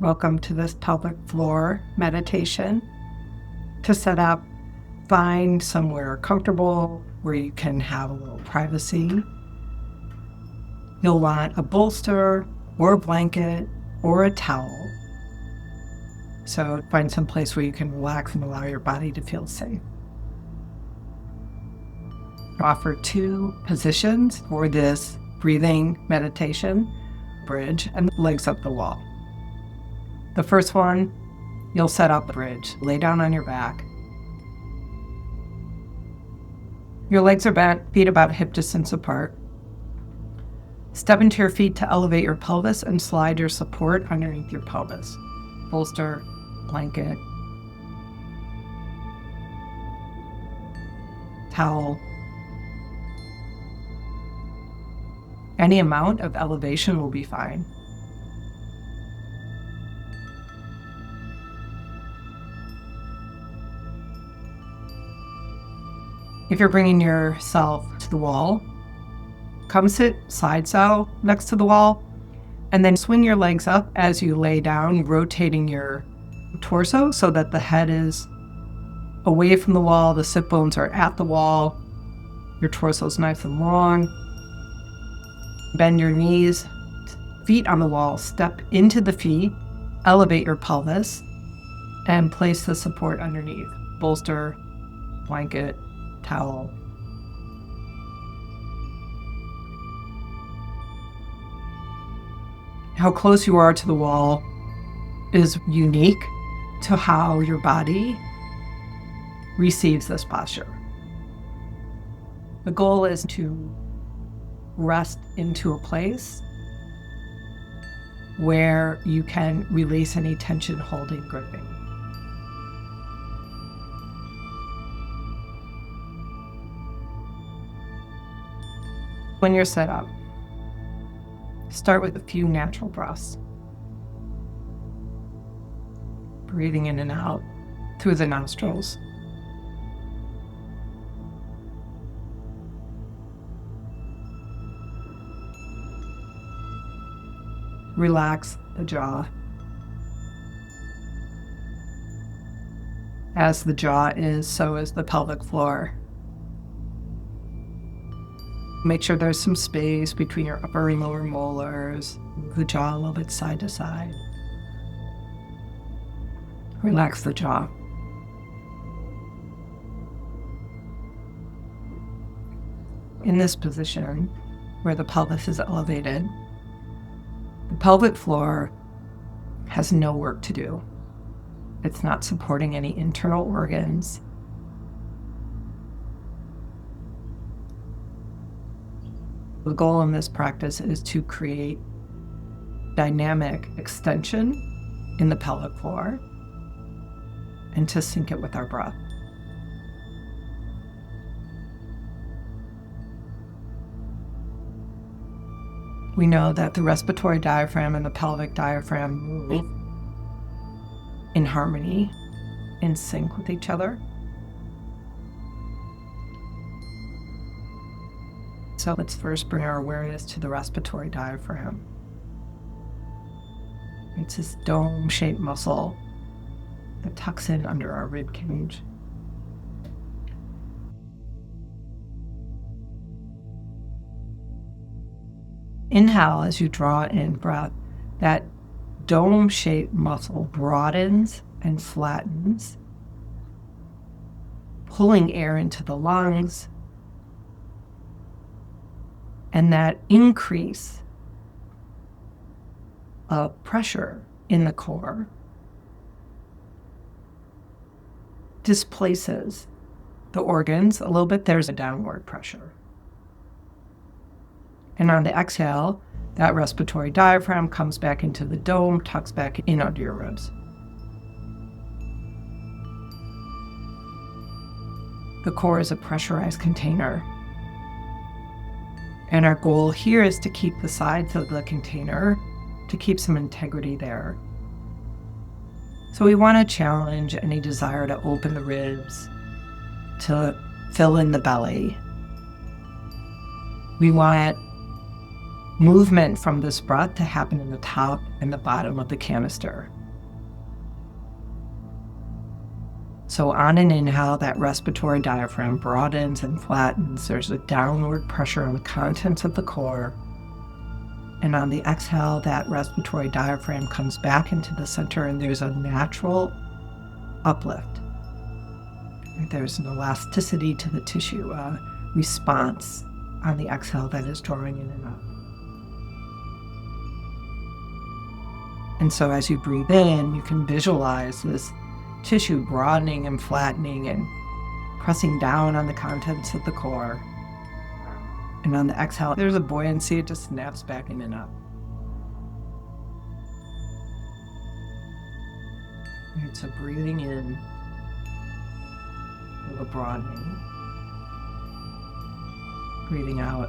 Welcome to this pelvic floor meditation. To set up, find somewhere comfortable where you can have a little privacy. You'll want a bolster or a blanket or a towel. So find some place where you can relax and allow your body to feel safe. Offer 2 positions for this breathing meditation: bridge and legs up the wall. The first one, you'll set up a bridge. Lay down on your back. Your legs are bent, feet about hip distance apart. Step into your feet to elevate your pelvis and slide your support underneath your pelvis. Bolster, blanket, towel. Any amount of elevation will be fine. If you're bringing yourself to the wall, come sit side style next to the wall, and then swing your legs up as you lay down, rotating your torso so that the head is away from the wall, the sit bones are at the wall, your torso is nice and long. Bend your knees, feet on the wall, step into the feet, elevate your pelvis, and place the support underneath. Bolster, blanket, towel. How close you are to the wall is unique to how your body receives this posture. The goal is to rest into a place where you can release any tension, holding, gripping. When you're set up, start with a few natural breaths. Breathing in and out through the nostrils. Relax the jaw. As the jaw is, so is the pelvic floor. Make sure there's some space between your upper and lower molars. Move the jaw a little bit side to side. Relax the jaw. In this position, where the pelvis is elevated, the pelvic floor has no work to do. It's not supporting any internal organs. The goal in this practice is to create dynamic extension in the pelvic floor and to sync it with our breath. We know that the respiratory diaphragm and the pelvic diaphragm move in harmony, in sync with each other. So let's first bring our awareness to the respiratory diaphragm. It's this dome-shaped muscle that tucks in under our rib cage. Inhale as you draw in breath. That dome-shaped muscle broadens and flattens, pulling air into the lungs. And that increase of pressure in the core displaces the organs a little bit. There's a downward pressure. And on the exhale, that respiratory diaphragm comes back into the dome, tucks back in under your ribs. The core is a pressurized container. And our goal here is to keep the sides of the container, to keep some integrity there. So we want to challenge any desire to open the ribs, to fill in the belly. We want movement from this breath to happen in the top and the bottom of the canister. So on an inhale, that respiratory diaphragm broadens and flattens. There's a downward pressure on the contents of the core. And on the exhale, that respiratory diaphragm comes back into the center and there's a natural uplift. There's an elasticity to the tissue, a response on the exhale that is drawing in and up. And so as you breathe in, you can visualize this tissue broadening and flattening and pressing down on the contents of the core. And on the exhale, there's a buoyancy, it just snaps back in and up. Right, so breathing in, feel the broadening. Breathing out,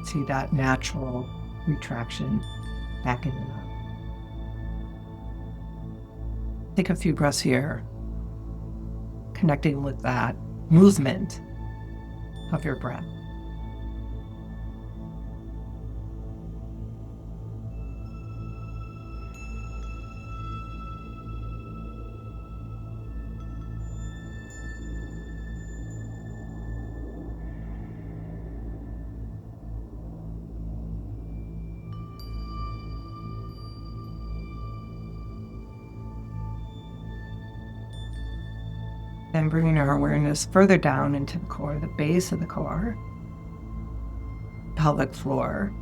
see that natural retraction back in and up. Take a few breaths here, connecting with that movement of your breath. Then bringing our awareness further down into the core, the base of the core, pelvic floor,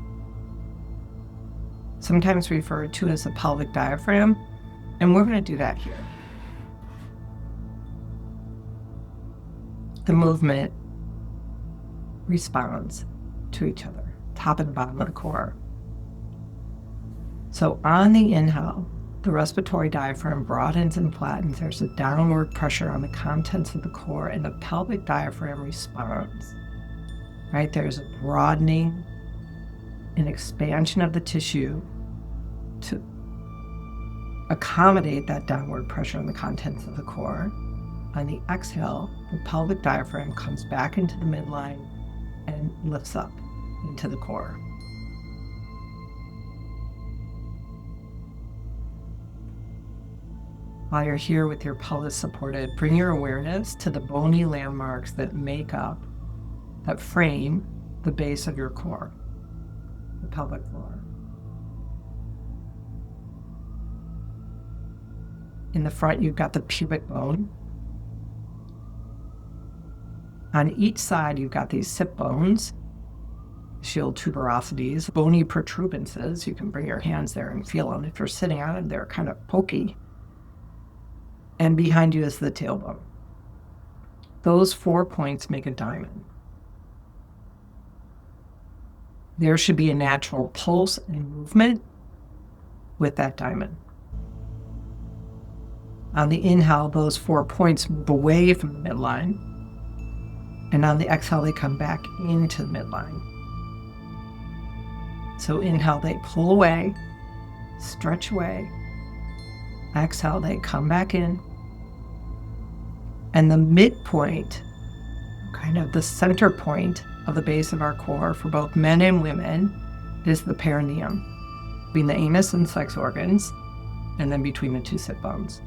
sometimes referred to as the pelvic diaphragm, and we're going to do that here. The movement responds to each other, top and bottom of the core. So on the inhale, the respiratory diaphragm broadens and flattens. There's a downward pressure on the contents of the core, and the pelvic diaphragm responds. Right? There's a broadening and expansion of the tissue to accommodate that downward pressure on the contents of the core. On the exhale, the pelvic diaphragm comes back into the midline and lifts up into the core. While you're here with your pelvis supported, bring your awareness to the bony landmarks that make up, that frame the base of your core, the pelvic floor. In the front, you've got the pubic bone. On each side, you've got these sit bones, shield tuberosities, bony protuberances. You can bring your hands there and feel them. If you're sitting on them, they're kind of pokey. And behind you is the tailbone. Those 4 points make a diamond. There should be a natural pulse and movement with that diamond. On the inhale, those 4 points move away from the midline. And on the exhale, they come back into the midline. So inhale, they pull away, stretch away. Exhale, they come back in. And the midpoint, kind of the center point of the base of our core for both men and women, is the perineum, between the anus and sex organs, and then between the two sit bones.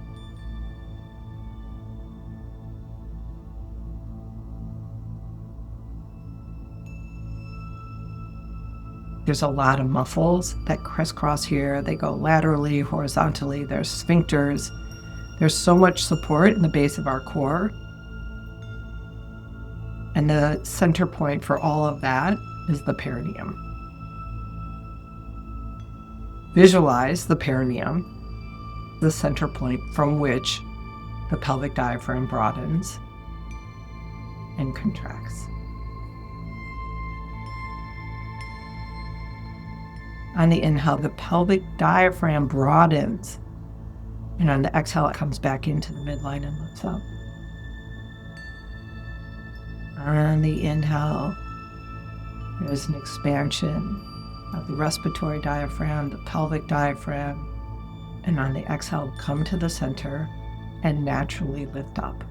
There's a lot of muscles that crisscross here. They go laterally, horizontally. There's sphincters. There's so much support in the base of our core. And the center point for all of that is the perineum. Visualize the perineum, the center point from which the pelvic diaphragm broadens and contracts. On the inhale, the pelvic diaphragm broadens, and on the exhale, it comes back into the midline and lifts up. On the inhale, there's an expansion of the respiratory diaphragm, the pelvic diaphragm, and on the exhale, come to the center and naturally lift up.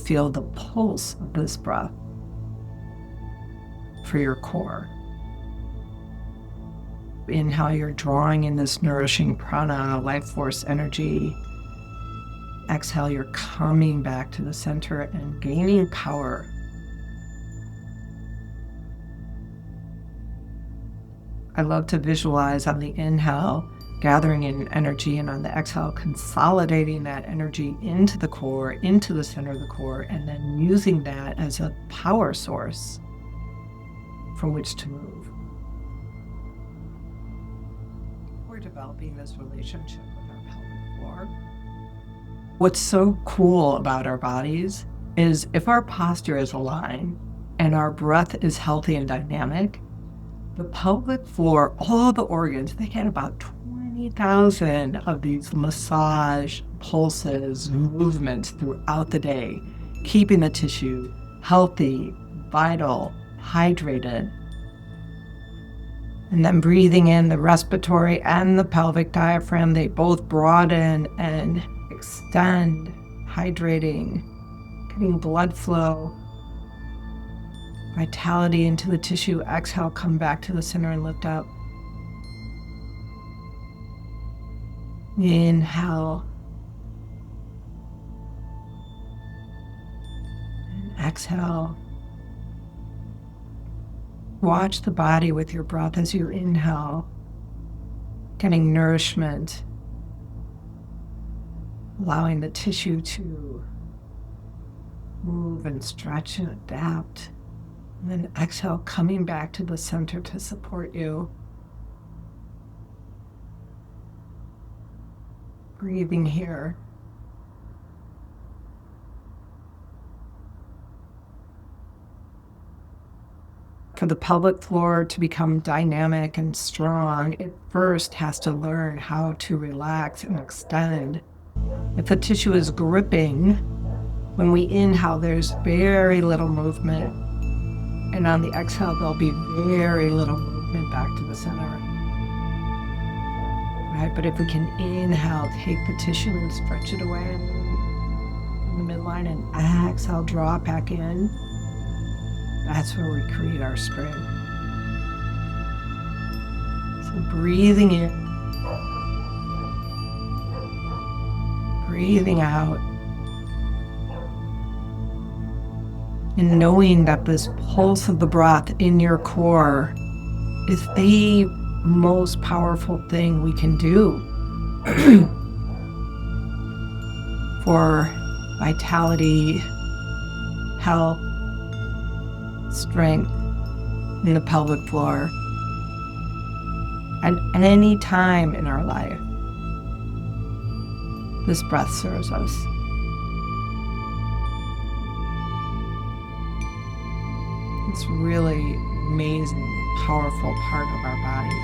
Feel the pulse of this breath for your core. Inhale, you're drawing in this nourishing prana, life force energy. Exhale, you're coming back to the center and gaining power. I love to visualize on the inhale, gathering in energy, and on the exhale, consolidating that energy into the core, into the center of the core, and then using that as a power source from which to move. We're developing this relationship with our pelvic floor. What's so cool about our bodies is if our posture is aligned and our breath is healthy and dynamic, the pelvic floor, all the organs, they get about 20,000 of these massage pulses, movements throughout the day, keeping the tissue healthy, vital, hydrated. And then breathing in the respiratory and the pelvic diaphragm, they both broaden and extend, hydrating, getting blood flow, vitality into the tissue. Exhale, come back to the center and lift up. Inhale. And exhale. Watch the body with your breath as you inhale, getting nourishment, allowing the tissue to move and stretch and adapt. And then exhale, coming back to the center to support you. Breathing here. For the pelvic floor to become dynamic and strong, it first has to learn how to relax and extend. If the tissue is gripping, when we inhale, there's very little movement. And on the exhale, there'll be very little movement back to the center. Right? But if we can inhale, take the tissue and stretch it away in the midline, and exhale, draw it back in. That's where we create our spring. So breathing in, breathing out, and knowing that this pulse of the breath in your core is the most powerful thing we can do for vitality, health, strength in the pelvic floor at any time in our life. This breath serves us. It's really amazing, powerful part of our body,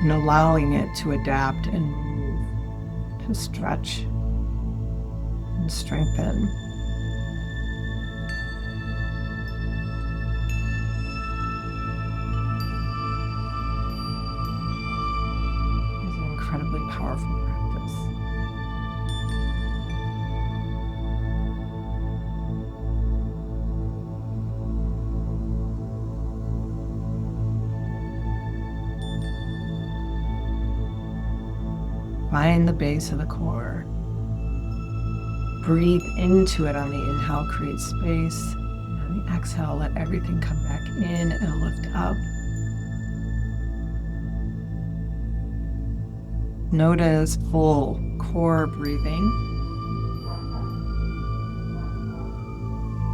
and allowing it to adapt and move, to stretch and strengthen. It's an incredibly powerful practice. Find the base of the core. Breathe into it on the inhale, create space. On the exhale, let everything come back in and lift up. Notice full core breathing.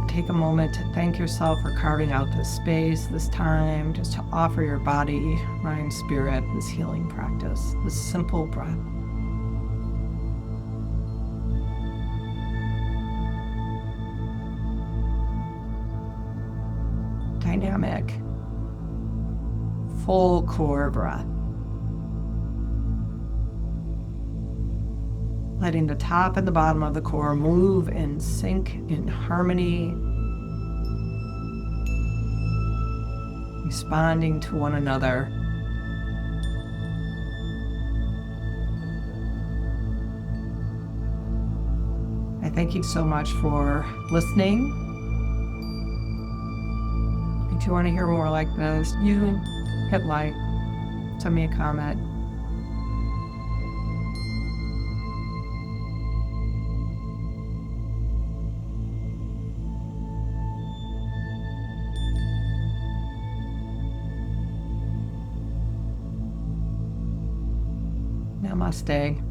Take a moment to thank yourself for carving out this space, this time, just to offer your body, mind, spirit, this healing practice, this simple breath. Dynamic, full core breath. Letting the top and the bottom of the core move in sync, in harmony, responding to one another. I thank you so much for listening. If you want to hear more like this, you hit like, send me a comment. Namaste.